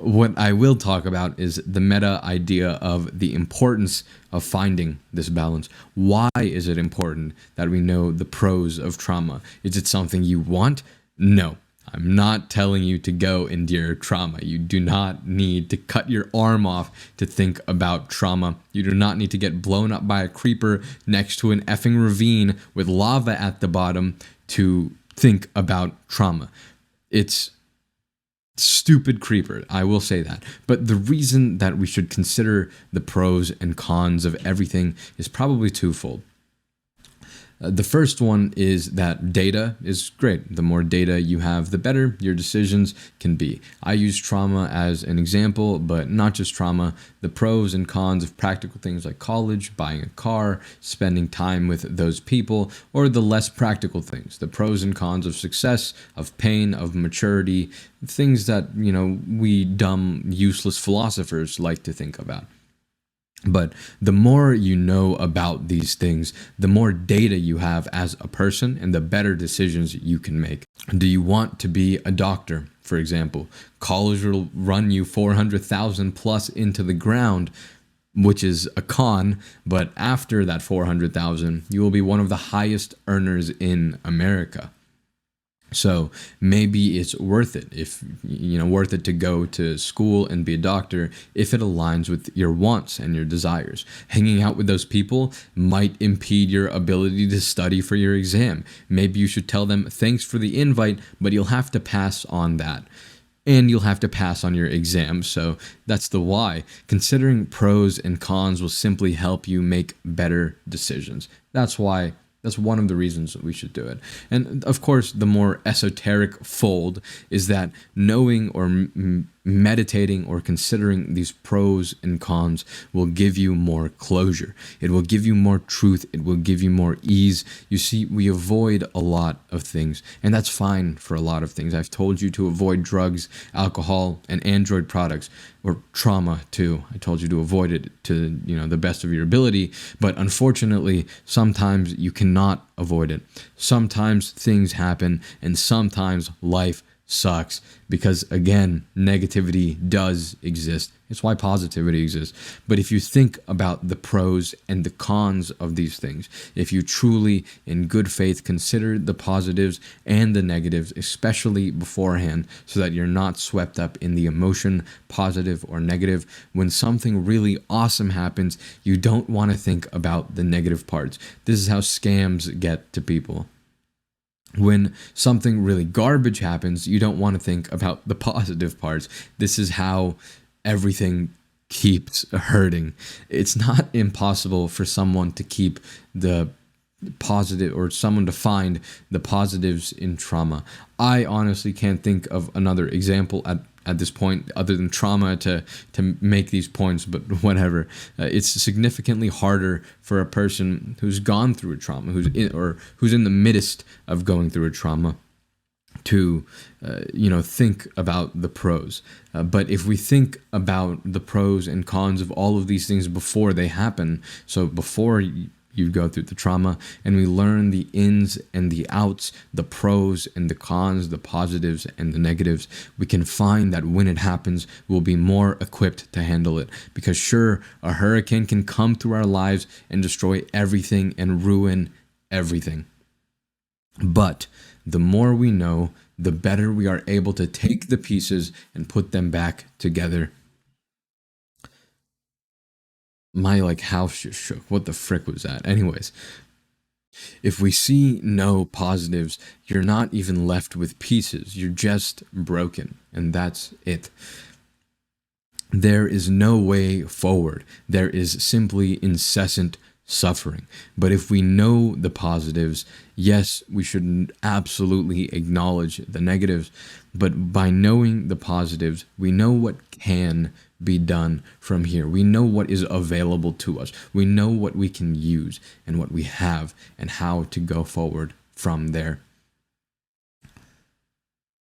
What I will talk about is the meta idea of the importance of finding this balance. Why is it important that we know the pros of trauma? Is it something you want? No. I'm not telling you to go endure trauma. You do not need to cut your arm off to think about trauma. You do not need to get blown up by a creeper next to an effing ravine with lava at the bottom to think about trauma. It's stupid creeper, I will say that. But the reason that we should consider the pros and cons of everything is probably twofold. The first one is that data is great. The more data you have, the better your decisions can be. I use trauma as an example, but not just trauma. The pros and cons of practical things like college, buying a car, spending time with those people, or the less practical things. The pros and cons of success, of pain, of maturity, things that, we dumb, useless philosophers like to think about. But the more you know about these things, the more data you have as a person and the better decisions you can make. Do you want to be a doctor, for example? College will run you 400,000 plus into the ground, which is a con, but after that 400,000, you will be one of the highest earners in America. So maybe it's worth it worth it to go to school and be a doctor if it aligns with your wants and your desires. Hanging out with those people might impede your ability to study for your exam. Maybe you should tell them thanks for the invite, but you'll have to pass on that. And you'll have to pass on your exam. So that's the why. Considering pros and cons will simply help you make better decisions. That's why. That's one of the reasons we should do it. And of course, the more esoteric fold is that knowing or meditating or considering these pros and cons will give you more closure. It will give you more truth. It will give you more ease. You see, we avoid a lot of things, and that's fine for a lot of things. I've told you to avoid drugs, alcohol, and Android products, or trauma too. I told you to avoid it to, the best of your ability, but unfortunately, sometimes you cannot avoid it. Sometimes things happen, and sometimes life sucks because, again, negativity does exist. It's why positivity exists. But if you think about the pros and the cons of these things, if you truly, in good faith, consider the positives and the negatives, especially beforehand, so that you're not swept up in the emotion, positive or negative, when something really awesome happens, you don't want to think about the negative parts. This is how scams get to people. When something really garbage happens, you don't want to think about the positive parts. This is how everything keeps hurting. It's not impossible for someone to keep the positive, or someone to find the positives in trauma. I honestly can't think of another example at this point other than trauma to make these points, but whatever. It's significantly harder for a person who's gone through a trauma, who's in the midst of going through a trauma, to think about the pros. But if we think about the pros and cons of all of these things before they happen, so before you go through the trauma, and we learn the ins and the outs, the pros and the cons, the positives and the negatives, we can find that when it happens, we'll be more equipped to handle it. Because sure, a hurricane can come through our lives and destroy everything and ruin everything. But the more we know, the better we are able to take the pieces and put them back together. My house just shook. What the frick was that? Anyways, if we see no positives, you're not even left with pieces. You're just broken, and that's it. There is no way forward. There is simply incessant suffering. But if we know the positives, yes, we should absolutely acknowledge the negatives. But by knowing the positives, we know what can be done from here. We know what is available to us. We know what we can use and what we have and how to go forward from there.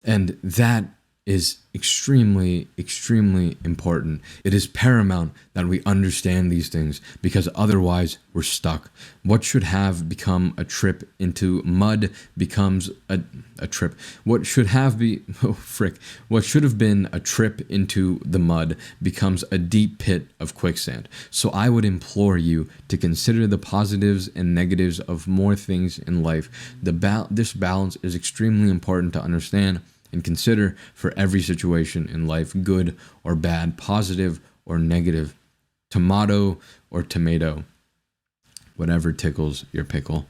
And that is extremely, extremely important. It is paramount that we understand these things because otherwise we're stuck. What should have become a trip into mud becomes a trip. What should have What should have been a trip into the mud becomes a deep pit of quicksand. So I would implore you to consider the positives and negatives of more things in life. This balance is extremely important to understand and consider for every situation in life, good or bad, positive or negative, tomato or tomato, whatever tickles your pickle.